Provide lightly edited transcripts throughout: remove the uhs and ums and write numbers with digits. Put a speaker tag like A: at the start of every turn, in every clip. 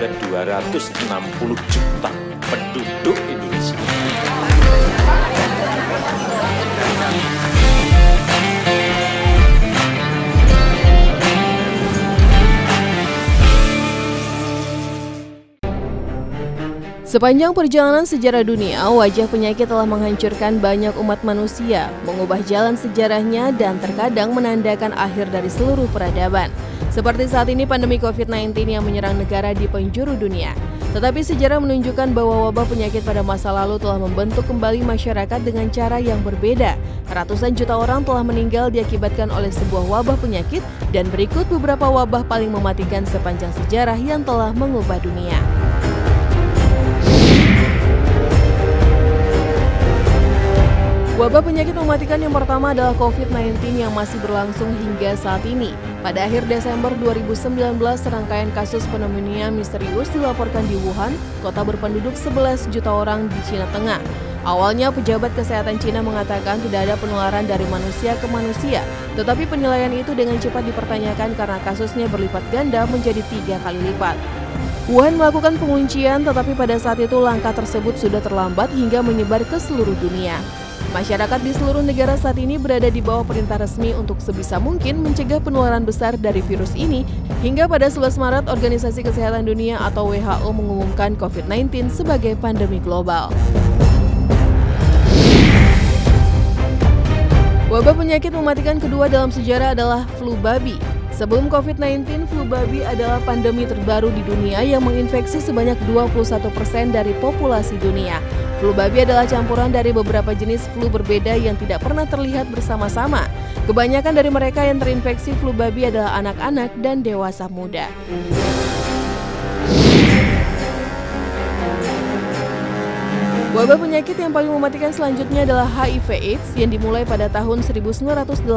A: kepada 260 juta penduduk Indonesia.
B: Sepanjang perjalanan sejarah dunia, wajah penyakit telah menghancurkan banyak umat manusia, mengubah jalan sejarahnya dan terkadang menandakan akhir dari seluruh peradaban. Seperti saat ini pandemi COVID-19 yang menyerang negara di penjuru dunia. Tetapi sejarah menunjukkan bahwa wabah penyakit pada masa lalu telah membentuk kembali masyarakat dengan cara yang berbeda. Ratusan juta orang telah meninggal diakibatkan oleh sebuah wabah penyakit dan berikut beberapa wabah paling mematikan sepanjang sejarah yang telah mengubah dunia. Wabah penyakit mematikan yang pertama adalah COVID-19 yang masih berlangsung hingga saat ini. Pada akhir Desember 2019, serangkaian kasus pneumonia misterius dilaporkan di Wuhan, kota berpenduduk 11 juta orang di Cina Tengah. Awalnya, pejabat kesehatan Cina mengatakan tidak ada penularan dari manusia ke manusia, tetapi penilaian itu dengan cepat dipertanyakan karena kasusnya berlipat ganda menjadi 3 kali lipat. Wuhan melakukan penguncian, tetapi pada saat itu langkah tersebut sudah terlambat hingga menyebar ke seluruh dunia. Masyarakat di seluruh negara saat ini berada di bawah perintah resmi untuk sebisa mungkin mencegah penularan besar dari virus ini. Hingga pada 11 Maret, Organisasi Kesehatan Dunia atau WHO mengumumkan COVID-19 sebagai pandemi global. Wabah penyakit mematikan kedua dalam sejarah adalah flu babi. Sebelum COVID-19, flu babi adalah pandemi terbaru di dunia yang menginfeksi sebanyak 21% dari populasi dunia. Flu babi adalah campuran dari beberapa jenis flu berbeda yang tidak pernah terlihat bersama-sama. Kebanyakan dari mereka yang terinfeksi flu babi adalah anak-anak dan dewasa muda. Wabah penyakit yang paling mematikan selanjutnya adalah HIV/AIDS yang dimulai pada tahun 1981.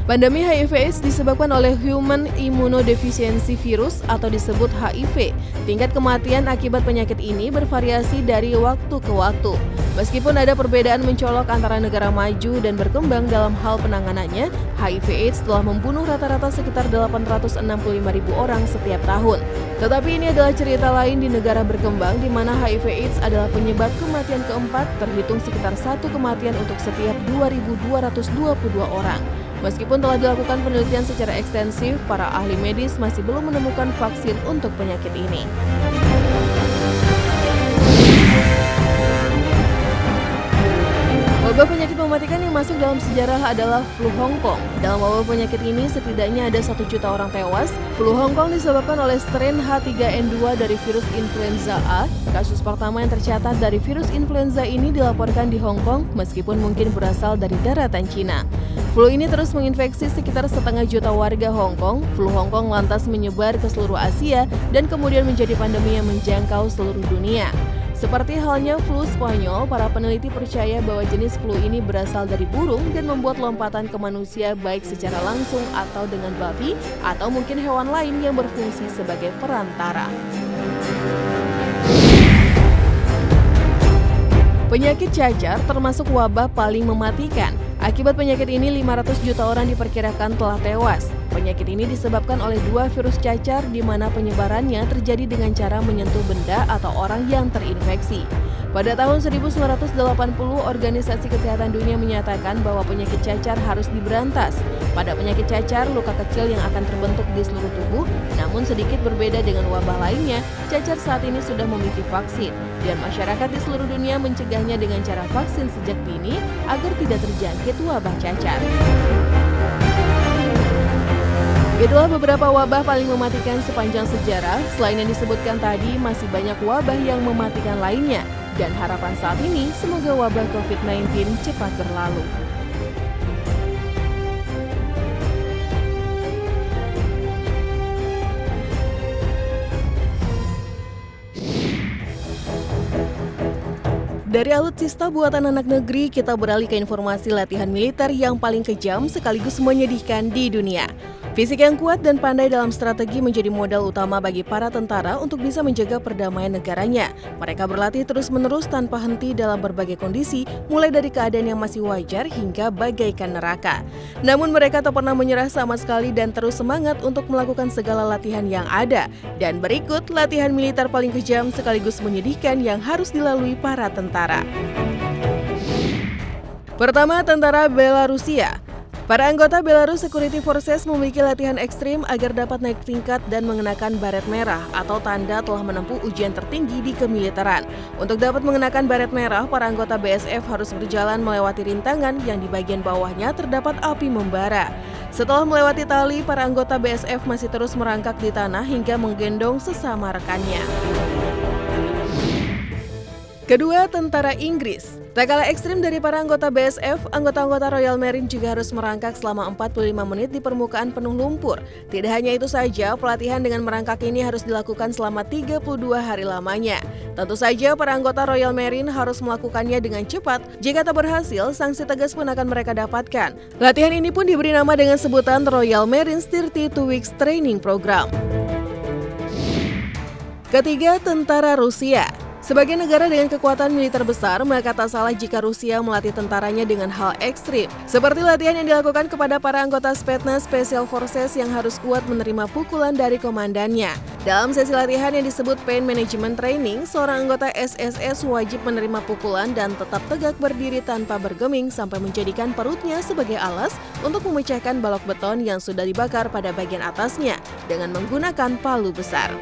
B: Pandemi HIV/AIDS disebabkan oleh Human Immunodeficiency Virus atau disebut HIV. Tingkat kematian akibat penyakit ini bervariasi dari waktu ke waktu. Meskipun ada perbedaan mencolok antara negara maju dan berkembang dalam hal penanganannya, HIV/AIDS telah membunuh rata-rata sekitar 865.000 orang setiap tahun. Tetapi ini adalah cerita lain di negara berkembang di mana HIV/AIDS adalah penyebab kematian keempat, terhitung sekitar 1 kematian untuk setiap 2.222 orang. Meskipun telah dilakukan penelitian secara ekstensif, para ahli medis masih belum menemukan vaksin untuk penyakit ini. Wabah penyakit mematikan yang masuk dalam sejarah adalah flu Hong Kong. Dalam wabah penyakit ini setidaknya ada 1 juta orang tewas. Flu Hong Kong disebabkan oleh strain H3N2 dari virus influenza A. Kasus pertama yang tercatat dari virus influenza ini dilaporkan di Hong Kong meskipun mungkin berasal dari daratan Cina. Flu ini terus menginfeksi sekitar 1,5 juta warga Hong Kong. Flu Hong Kong lantas menyebar ke seluruh Asia dan kemudian menjadi pandemi yang menjangkau seluruh dunia. Seperti halnya flu Spanyol, para peneliti percaya bahwa jenis flu ini berasal dari burung dan membuat lompatan ke manusia baik secara langsung atau dengan babi atau mungkin hewan lain yang berfungsi sebagai perantara. Penyakit cacar termasuk wabah paling mematikan. Akibat penyakit ini 500 juta orang diperkirakan telah tewas. Penyakit ini disebabkan oleh 2 virus cacar di mana penyebarannya terjadi dengan cara menyentuh benda atau orang yang terinfeksi. Pada tahun 1980, Organisasi Kesehatan Dunia menyatakan bahwa penyakit cacar harus diberantas. Pada penyakit cacar, luka kecil yang akan terbentuk di seluruh tubuh, namun sedikit berbeda dengan wabah lainnya, cacar saat ini sudah memiliki vaksin. Dan masyarakat di seluruh dunia mencegahnya dengan cara vaksin sejak dini agar tidak terjangkit wabah cacar. Itulah beberapa wabah paling mematikan sepanjang sejarah. Selain yang disebutkan tadi, masih banyak wabah yang mematikan lainnya. Dan harapan saat ini, semoga wabah COVID-19 cepat berlalu. Dari alutsista buatan anak negeri, kita beralih ke informasi latihan militer yang paling kejam sekaligus menyedihkan di dunia. Fisik yang kuat dan pandai dalam strategi menjadi modal utama bagi para tentara untuk bisa menjaga perdamaian negaranya. Mereka berlatih terus-menerus tanpa henti dalam berbagai kondisi, mulai dari keadaan yang masih wajar hingga bagaikan neraka. Namun mereka tak pernah menyerah sama sekali dan terus semangat untuk melakukan segala latihan yang ada. Dan berikut latihan militer paling kejam sekaligus menyedihkan yang harus dilalui para tentara. Pertama, tentara Belarusia. Para anggota Belarus Security Forces memiliki latihan ekstrim agar dapat naik tingkat dan mengenakan baret merah atau tanda telah menempuh ujian tertinggi di kemiliteran. Untuk dapat mengenakan baret merah, para anggota BSF harus berjalan melewati rintangan yang di bagian bawahnya terdapat api membara. Setelah melewati tali, para anggota BSF masih terus merangkak di tanah hingga menggendong sesama rekannya. Kedua, tentara Inggris. Tak kalah ekstrim dari para anggota BSF, anggota-anggota Royal Marine juga harus merangkak selama 45 menit di permukaan penuh lumpur. Tidak hanya itu saja, pelatihan dengan merangkak ini harus dilakukan selama 32 hari lamanya. Tentu saja para anggota Royal Marine harus melakukannya dengan cepat. Jika tak berhasil, sanksi tegas pun akan mereka dapatkan. Latihan ini pun diberi nama dengan sebutan Royal Marines 32 Weeks Training Program. Ketiga, tentara Rusia. Sebagai negara dengan kekuatan militer besar, maka tak salah jika Rusia melatih tentaranya dengan hal ekstrim. Seperti latihan yang dilakukan kepada para anggota Spetsnaz Special Forces yang harus kuat menerima pukulan dari komandannya. Dalam sesi latihan yang disebut Pain Management Training, seorang anggota SSS wajib menerima pukulan dan tetap tegak berdiri tanpa bergeming sampai menjadikan perutnya sebagai alas untuk memecahkan balok beton yang sudah dibakar pada bagian atasnya dengan menggunakan palu besar.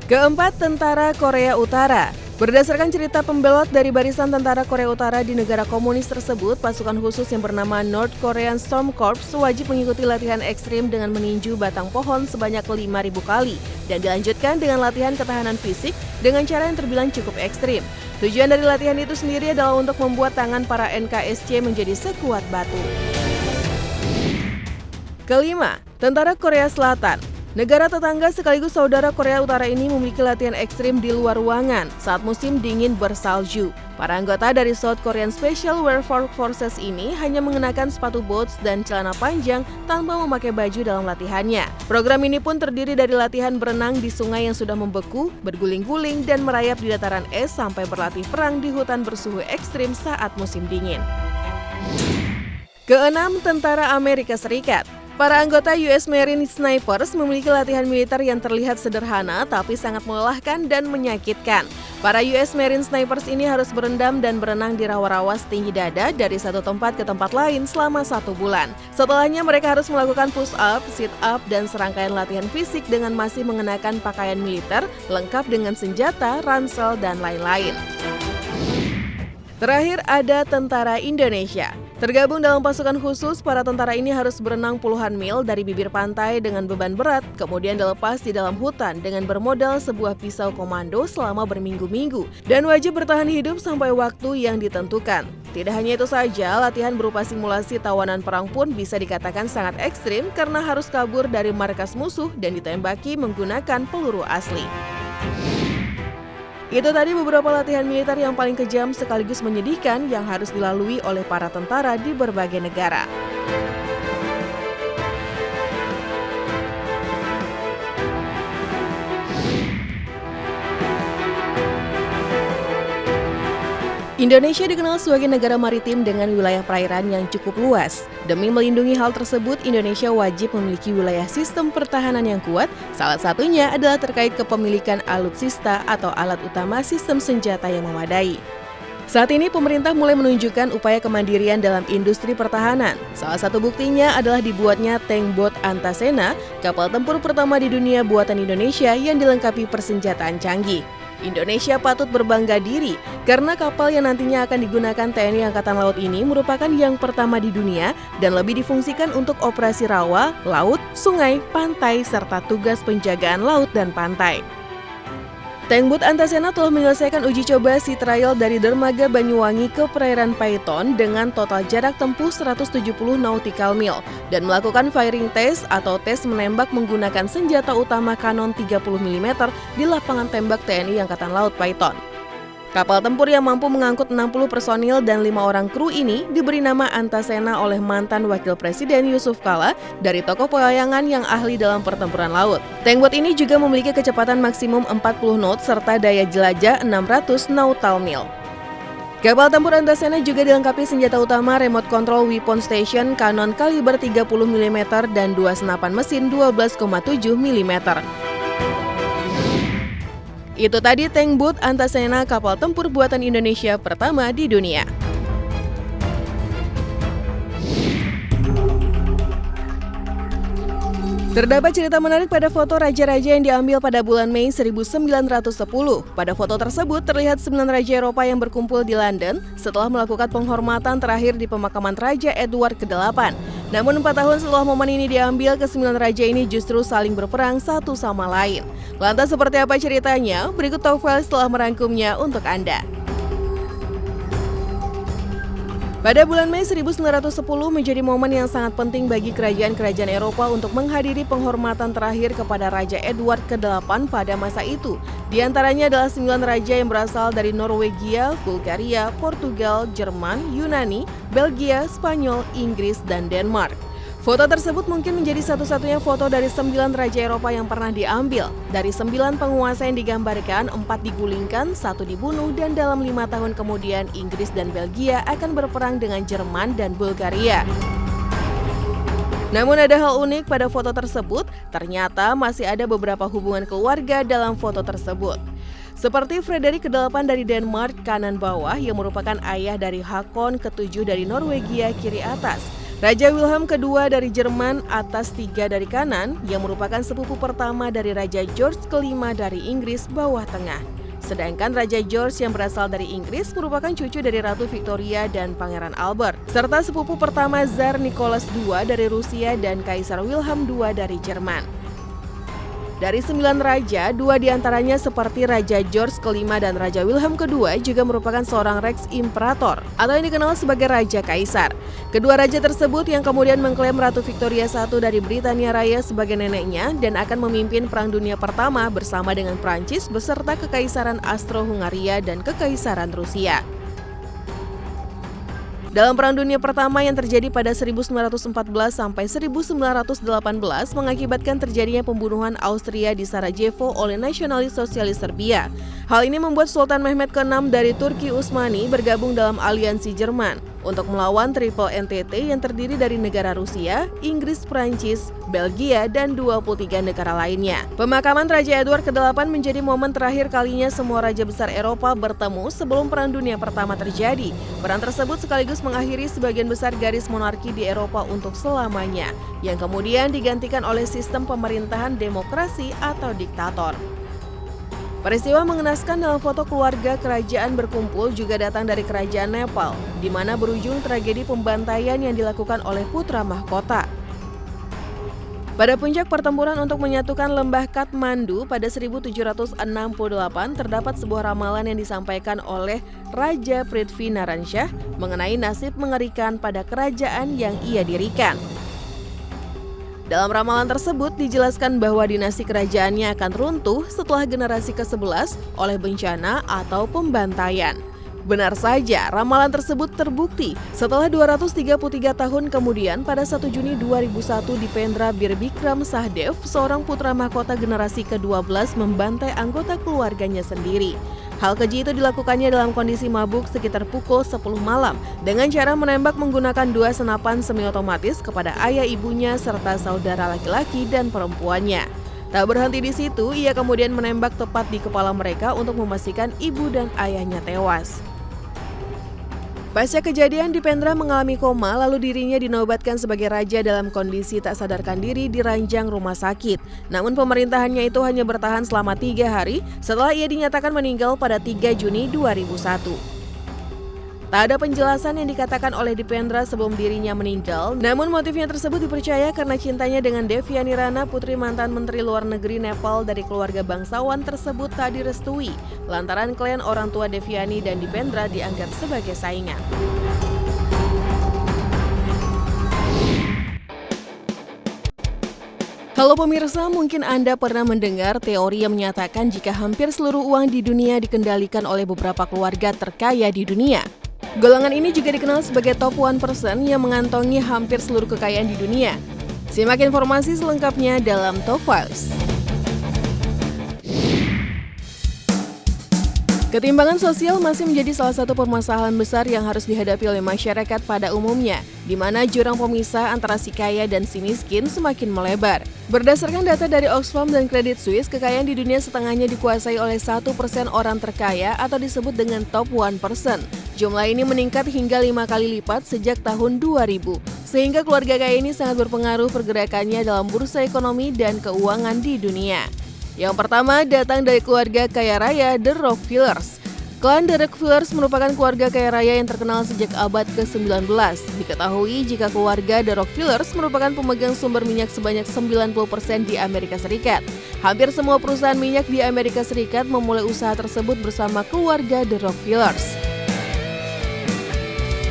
B: Keempat, tentara Korea Utara. Berdasarkan cerita pembelot dari barisan tentara Korea Utara di negara komunis tersebut, pasukan khusus yang bernama North Korean Storm Corps wajib mengikuti latihan ekstrim dengan meninju batang pohon sebanyak 5.000 kali dan dilanjutkan dengan latihan ketahanan fisik dengan cara yang terbilang cukup ekstrim. Tujuan dari latihan itu sendiri adalah untuk membuat tangan para NKSC menjadi sekuat batu. Kelima, tentara Korea Selatan. Negara tetangga sekaligus saudara Korea Utara ini memiliki latihan ekstrim di luar ruangan saat musim dingin bersalju. Para anggota dari South Korean Special Warfare Forces ini hanya mengenakan sepatu boots dan celana panjang tanpa memakai baju dalam latihannya. Program ini pun terdiri dari latihan berenang di sungai yang sudah membeku, berguling-guling, dan merayap di dataran es sampai berlatih perang di hutan bersuhu ekstrim saat musim dingin. Keenam, tentara Amerika Serikat. Para anggota US Marine Snipers memiliki latihan militer yang terlihat sederhana tapi sangat melelahkan dan menyakitkan. Para US Marine Snipers ini harus berendam dan berenang di rawa-rawa setinggi dada dari satu tempat ke tempat lain selama 1 bulan. Setelahnya mereka harus melakukan push up, sit up, dan serangkaian latihan fisik dengan masih mengenakan pakaian militer lengkap dengan senjata, ransel, dan lain-lain. Terakhir ada tentara Indonesia. Tergabung dalam pasukan khusus, para tentara ini harus berenang puluhan mil dari bibir pantai dengan beban berat, kemudian dilepas di dalam hutan dengan bermodal sebuah pisau komando selama berminggu-minggu, dan wajib bertahan hidup sampai waktu yang ditentukan. Tidak hanya itu saja, latihan berupa simulasi tawanan perang pun bisa dikatakan sangat ekstrim karena harus kabur dari markas musuh dan ditembaki menggunakan peluru asli. Itu tadi beberapa latihan militer yang paling kejam sekaligus menyedihkan yang harus dilalui oleh para tentara di berbagai negara. Indonesia dikenal sebagai negara maritim dengan wilayah perairan yang cukup luas. Demi melindungi hal tersebut, Indonesia wajib memiliki wilayah sistem pertahanan yang kuat. Salah satunya adalah terkait kepemilikan alutsista atau alat utama sistem senjata yang memadai. Saat ini pemerintah mulai menunjukkan upaya kemandirian dalam industri pertahanan. Salah satu buktinya adalah dibuatnya Tankboat Antasena, kapal tempur pertama di dunia buatan Indonesia yang dilengkapi persenjataan canggih. Indonesia patut berbangga diri karena kapal yang nantinya akan digunakan TNI Angkatan Laut ini merupakan yang pertama di dunia dan lebih difungsikan untuk operasi rawa, laut, sungai, pantai, serta tugas penjagaan laut dan pantai. Tankboat Antasena telah menyelesaikan uji coba sea trial dari dermaga Banyuwangi ke perairan Paiton dengan total jarak tempuh 170 nautical mil dan melakukan firing test atau tes menembak menggunakan senjata utama kanon 30 mm di lapangan tembak TNI Angkatan Laut Paiton. Kapal tempur yang mampu mengangkut 60 personil dan 5 orang kru ini diberi nama Antasena oleh mantan Wakil Presiden Yusuf Kala dari tokoh pewayangan yang ahli dalam pertempuran laut. Tankboat ini juga memiliki kecepatan maksimum 40 knot serta daya jelajah 600 nautical mil. Kapal tempur Antasena juga dilengkapi senjata utama remote control weapon station, kanon kaliber 30 mm dan 2 senapan mesin 12,7 mm. Itu tadi tankboat Antasena, kapal tempur buatan Indonesia pertama di dunia. Terdapat cerita menarik pada foto raja-raja yang diambil pada bulan Mei 1910. Pada foto tersebut terlihat 9 raja Eropa yang berkumpul di London setelah melakukan penghormatan terakhir di pemakaman Raja Edward ke-8. Namun 4 tahun setelah momen ini diambil, ke-9 raja ini justru saling berperang satu sama lain. Lantas seperti apa ceritanya? Berikut top file setelah merangkumnya untuk Anda. Pada bulan Mei 1910 menjadi momen yang sangat penting bagi kerajaan-kerajaan Eropa untuk menghadiri penghormatan terakhir kepada Raja Edward ke-8 pada masa itu. Di antaranya adalah 9 raja yang berasal dari Norwegia, Bulgaria, Portugal, Jerman, Yunani, Belgia, Spanyol, Inggris, dan Denmark. Foto tersebut mungkin menjadi satu-satunya foto dari 9 raja Eropa yang pernah diambil. Dari 9 penguasa yang digambarkan, 4 digulingkan, 1 dibunuh, dan dalam 5 tahun kemudian Inggris dan Belgia akan berperang dengan Jerman dan Bulgaria. Namun ada hal unik pada foto tersebut, ternyata masih ada beberapa hubungan keluarga dalam foto tersebut. Seperti Frederik ke-8 dari Denmark kanan bawah yang merupakan ayah dari Hakon ke-7 dari Norwegia kiri atas. Raja Wilhelm kedua dari Jerman atas 3 dari kanan yang merupakan sepupu pertama dari Raja George ke-5 dari Inggris bawah tengah. Sedangkan Raja George yang berasal dari Inggris merupakan cucu dari Ratu Victoria dan Pangeran Albert, serta sepupu pertama Tsar Nicholas II dari Rusia dan Kaisar Wilhelm II dari Jerman. Dari 9 raja, 2 diantaranya seperti Raja George ke-5 dan Raja Wilhelm kedua juga merupakan seorang Rex Imperator atau yang dikenal sebagai Raja Kaisar. Kedua raja tersebut yang kemudian mengklaim Ratu Victoria I dari Britania Raya sebagai neneknya dan akan memimpin Perang Dunia Pertama bersama dengan Prancis beserta Kekaisaran Austro-Hungaria dan Kekaisaran Rusia. Dalam Perang Dunia Pertama yang terjadi pada 1914 sampai 1918 mengakibatkan terjadinya pembunuhan Austria di Sarajevo oleh nasionalis sosialis Serbia. Hal ini membuat Sultan Mehmed ke-6 dari Turki Utsmani bergabung dalam aliansi Jerman untuk melawan Triple NTT yang terdiri dari negara Rusia, Inggris, Prancis, Belgia, dan 23 negara lainnya. Pemakaman Raja Edward ke-8 menjadi momen terakhir kalinya semua raja besar Eropa bertemu sebelum Perang Dunia Pertama terjadi. Perang tersebut sekaligus mengakhiri sebagian besar garis monarki di Eropa untuk selamanya, yang kemudian digantikan oleh sistem pemerintahan demokrasi atau diktator. Peristiwa mengenaskan dalam foto keluarga kerajaan berkumpul juga datang dari kerajaan Nepal, di mana berujung tragedi pembantaian yang dilakukan oleh putra mahkota. Pada puncak pertempuran untuk menyatukan lembah Kathmandu pada 1768 terdapat sebuah ramalan yang disampaikan oleh Raja Prithvi Naran Shah mengenai nasib mengerikan pada kerajaan yang ia dirikan. Dalam ramalan tersebut dijelaskan bahwa dinasti kerajaannya akan runtuh setelah generasi ke-11 oleh bencana atau pembantaian. Benar saja, ramalan tersebut terbukti setelah 233 tahun kemudian pada 1 Juni 2001 Dipendra Birbikram Sahdev, seorang putra mahkota generasi ke-12 membantai anggota keluarganya sendiri. Hal keji itu dilakukannya dalam kondisi mabuk sekitar pukul 10 malam dengan cara menembak menggunakan 2 senapan semi-otomatis kepada ayah ibunya serta saudara laki-laki dan perempuannya. Tak berhenti di situ, ia kemudian menembak tepat di kepala mereka untuk memastikan ibu dan ayahnya tewas. Pasca kejadian, Dipendra mengalami koma lalu dirinya dinobatkan sebagai raja dalam kondisi tak sadarkan diri di ranjang rumah sakit. Namun pemerintahannya itu hanya bertahan selama 3 hari setelah ia dinyatakan meninggal pada 3 Juni 2001. Tak ada penjelasan yang dikatakan oleh Dipendra sebelum dirinya meninggal, namun motifnya tersebut dipercaya karena cintanya dengan Devyani Rana, putri mantan Menteri Luar Negeri Nepal dari keluarga bangsawan tersebut tak direstui, lantaran klan orang tua Devyani dan Dipendra dianggap sebagai saingan. Halo pemirsa, mungkin Anda pernah mendengar teori yang menyatakan jika hampir seluruh uang di dunia dikendalikan oleh beberapa keluarga terkaya di dunia. Golongan ini juga dikenal sebagai top 1% yang mengantongi hampir seluruh kekayaan di dunia. Simak informasi selengkapnya dalam Top Files. Ketimpangan sosial masih menjadi salah satu permasalahan besar yang harus dihadapi oleh masyarakat pada umumnya, di mana jurang pemisah antara si kaya dan si miskin semakin melebar. Berdasarkan data dari Oxfam dan Credit Suisse, kekayaan di dunia setengahnya dikuasai oleh 1% orang terkaya atau disebut dengan top 1%. Jumlah ini meningkat hingga 5 kali lipat sejak tahun 2000, sehingga keluarga kaya ini sangat berpengaruh pergerakannya dalam bursa ekonomi dan keuangan di dunia. Yang pertama datang dari keluarga kaya raya The Rockefellers. Klan The Rockefellers merupakan keluarga kaya raya yang terkenal sejak abad ke-19. Diketahui jika keluarga The Rockefellers merupakan pemegang sumber minyak sebanyak 90% di Amerika Serikat. Hampir semua perusahaan minyak di Amerika Serikat memulai usaha tersebut bersama keluarga The Rockefellers.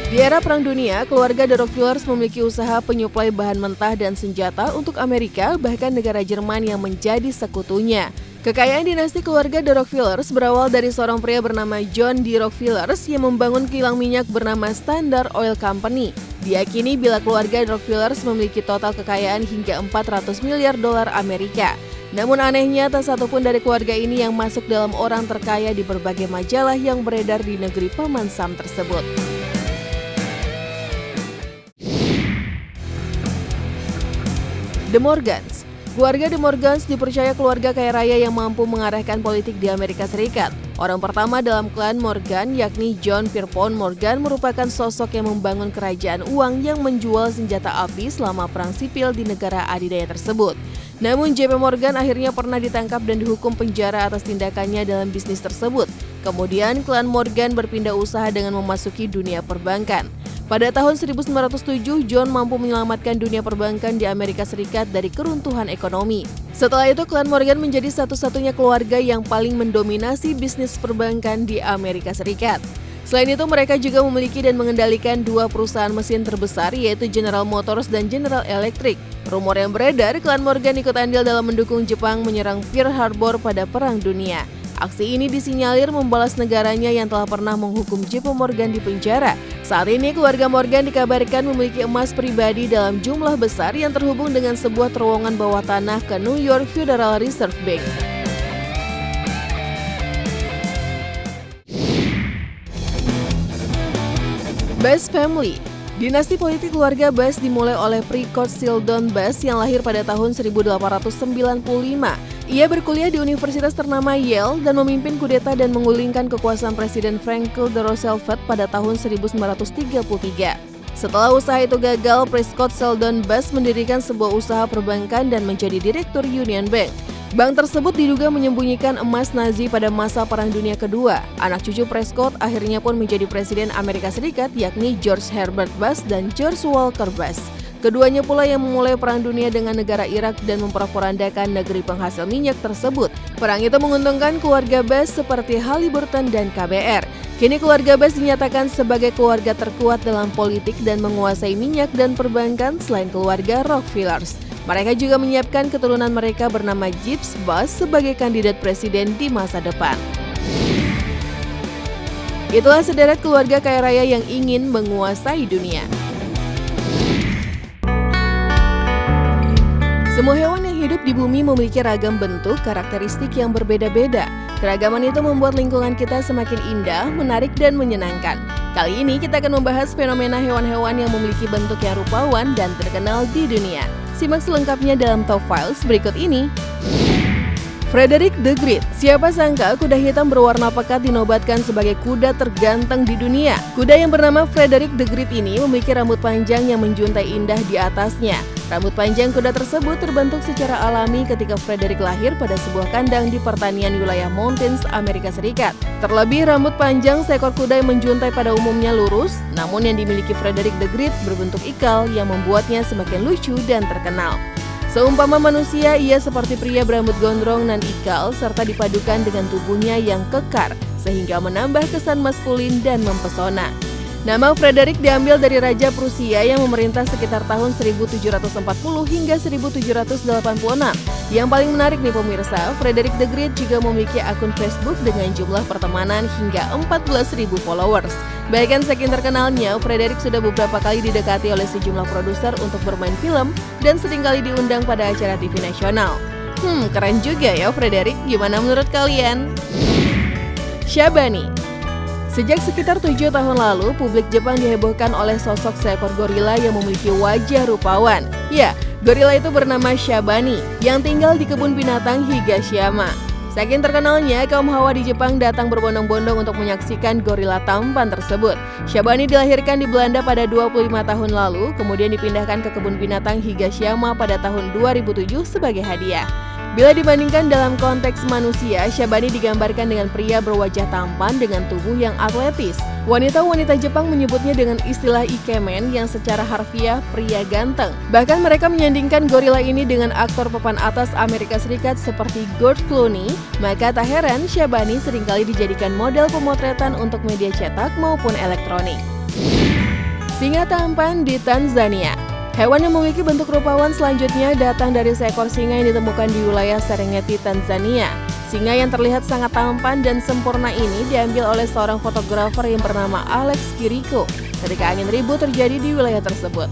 B: Di era Perang Dunia, keluarga The Rockefellers memiliki usaha penyuplai bahan mentah dan senjata untuk Amerika, bahkan negara Jerman yang menjadi sekutunya. Kekayaan dinasti keluarga The Rockefellers berawal dari seorang pria bernama John D. Rockefellers yang membangun kilang minyak bernama Standard Oil Company. Diyakini bila keluarga The Rockefellers memiliki total kekayaan hingga 400 miliar dolar Amerika. Namun anehnya, tak satupun dari keluarga ini yang masuk dalam orang terkaya di berbagai majalah yang beredar di negeri Paman Sam tersebut. The Morgans. Keluarga The Morgans dipercaya keluarga kaya raya yang mampu mengarahkan politik di Amerika Serikat. Orang pertama dalam klan Morgan, yakni John Pierpont Morgan, merupakan sosok yang membangun kerajaan uang yang menjual senjata api selama perang sipil di negara adidaya tersebut. Namun JP Morgan akhirnya pernah ditangkap dan dihukum penjara atas tindakannya dalam bisnis tersebut. Kemudian klan Morgan berpindah usaha dengan memasuki dunia perbankan. Pada tahun 1907, John mampu menyelamatkan dunia perbankan di Amerika Serikat dari keruntuhan ekonomi. Setelah itu, klan Morgan menjadi satu-satunya keluarga yang paling mendominasi bisnis perbankan di Amerika Serikat. Selain itu, mereka juga memiliki dan mengendalikan dua perusahaan mesin terbesar, yaitu General Motors dan General Electric. Rumor yang beredar, klan Morgan ikut andil dalam mendukung Jepang menyerang Pearl Harbor pada Perang Dunia. Aksi ini disinyalir membalas negaranya yang telah pernah menghukum JP Morgan di penjara. Saat ini keluarga Morgan dikabarkan memiliki emas pribadi dalam jumlah besar yang terhubung dengan sebuah terowongan bawah tanah ke New York Federal Reserve Bank. Bass Family. Dinasti politik keluarga Bass dimulai oleh Precourt Sheldon Bass yang lahir pada tahun 1895. Ia berkuliah di universitas ternama Yale dan memimpin kudeta dan menggulingkan kekuasaan Presiden Franklin D. Roosevelt pada tahun 1933. Setelah usaha itu gagal, Precourt Sheldon Bass mendirikan sebuah usaha perbankan dan menjadi direktur Union Bank. Bank tersebut diduga menyembunyikan emas Nazi pada masa Perang Dunia Kedua. Anak cucu Precourt akhirnya pun menjadi Presiden Amerika Serikat, yakni George Herbert Bass dan George Walker Bass. Keduanya pula yang memulai Perang Dunia dengan negara Irak dan memporak-porandakan negeri penghasil minyak tersebut. Perang itu menguntungkan keluarga Bass seperti Halliburton dan KBR. Kini keluarga Bass dinyatakan sebagai keluarga terkuat dalam politik dan menguasai minyak dan perbankan selain keluarga Rockefellers. Mereka juga menyiapkan keturunan mereka bernama Gibbs Bass sebagai kandidat presiden di masa depan. Itulah sederet keluarga kaya raya yang ingin menguasai dunia. Semua hewan yang hidup di bumi memiliki ragam bentuk karakteristik yang berbeda-beda. Keragaman itu membuat lingkungan kita semakin indah, menarik, dan menyenangkan. Kali ini kita akan membahas fenomena hewan-hewan yang memiliki bentuk yang rupawan dan terkenal di dunia. Simak selengkapnya dalam Top Files berikut ini. Frederick the Great. Siapa sangka kuda hitam berwarna pekat dinobatkan sebagai kuda terganteng di dunia. Kuda yang bernama Frederick the Great ini memiliki rambut panjang yang menjuntai indah di atasnya. Rambut panjang kuda tersebut terbentuk secara alami ketika Frederick lahir pada sebuah kandang di pertanian wilayah Mountains, Amerika Serikat. Terlebih, rambut panjang seekor kuda yang menjuntai pada umumnya lurus, namun yang dimiliki Frederick the Great berbentuk ikal yang membuatnya semakin lucu dan terkenal. Seumpama manusia, ia seperti pria berambut gondrong dan ikal serta dipadukan dengan tubuhnya yang kekar, sehingga menambah kesan maskulin dan mempesona. Nama Frederick diambil dari Raja Prusia yang memerintah sekitar tahun 1740 hingga 1786. Yang paling menarik nih pemirsa, Frederick the Great juga memiliki akun Facebook dengan jumlah pertemanan hingga 14.000 followers. Bahkan saking terkenalnya, Frederick sudah beberapa kali didekati oleh sejumlah produser untuk bermain film dan seringkali diundang pada acara TV nasional. Keren juga ya Frederick, gimana menurut kalian? Syabani. Sejak sekitar 7 tahun lalu, publik Jepang dihebohkan oleh sosok seekor gorila yang memiliki wajah rupawan. Ya, gorila itu bernama Syabani, yang tinggal di kebun binatang Higashiyama. Saking terkenalnya, kaum hawa di Jepang datang berbondong-bondong untuk menyaksikan gorila tampan tersebut. Syabani dilahirkan di Belanda pada 25 tahun lalu, kemudian dipindahkan ke kebun binatang Higashiyama pada tahun 2007 sebagai hadiah. Bila dibandingkan dalam konteks manusia, Syabani digambarkan dengan pria berwajah tampan dengan tubuh yang atletis. Wanita-wanita Jepang menyebutnya dengan istilah ikemen yang secara harfiah pria ganteng. Bahkan mereka menyandingkan gorila ini dengan aktor papan atas Amerika Serikat seperti George Clooney, maka tak heran Syabani seringkali dijadikan model pemotretan untuk media cetak maupun elektronik. Singa tampan di Tanzania. Hewan yang memiliki bentuk rupawan selanjutnya datang dari seekor singa yang ditemukan di wilayah Serengeti, Tanzania. Singa yang terlihat sangat tampan dan sempurna ini diambil oleh seorang fotografer yang bernama Alex Kiriko ketika angin ribut terjadi di wilayah tersebut.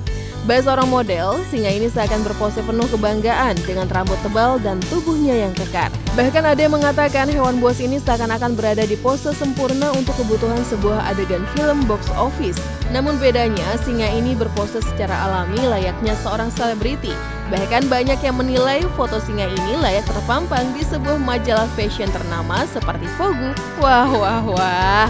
B: Bahasa seorang model, singa ini seakan berpose penuh kebanggaan dengan rambut tebal dan tubuhnya yang kekar. Bahkan ada yang mengatakan hewan buas ini seakan-akan berada di pose sempurna untuk kebutuhan sebuah adegan film box office. Namun bedanya, singa ini berpose secara alami layaknya seorang selebriti. Bahkan banyak yang menilai foto singa ini layak terpampang di sebuah majalah fashion ternama seperti Vogue. Wah.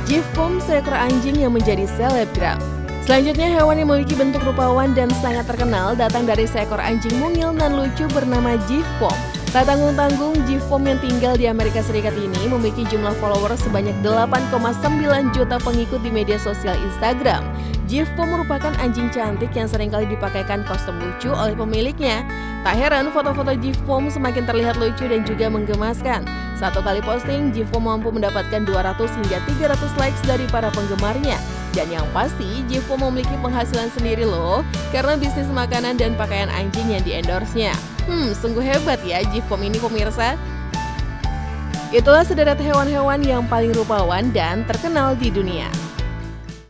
B: Jifpom, seekor anjing yang menjadi selebgram. Selanjutnya, hewan yang memiliki bentuk rupawan dan sangat terkenal datang dari seekor anjing mungil nan lucu bernama Jifpom. Tak tanggung-tanggung, Jifpom yang tinggal di Amerika Serikat ini memiliki jumlah follower sebanyak 8,9 juta pengikut di media sosial Instagram. Jifpom merupakan anjing cantik yang seringkali dipakaikan kostum lucu oleh pemiliknya. Tak heran foto-foto Jifpom semakin terlihat lucu dan juga menggemaskan. Satu kali posting, Jifpom mampu mendapatkan 200 hingga 300 likes dari para penggemarnya. Dan yang pasti, Jifpom memiliki penghasilan sendiri loh, karena bisnis makanan dan pakaian anjing yang di-endorse-nya. Sungguh hebat ya Jifpom ini pemirsa. Itulah sederet hewan-hewan yang paling rupawan dan terkenal di dunia.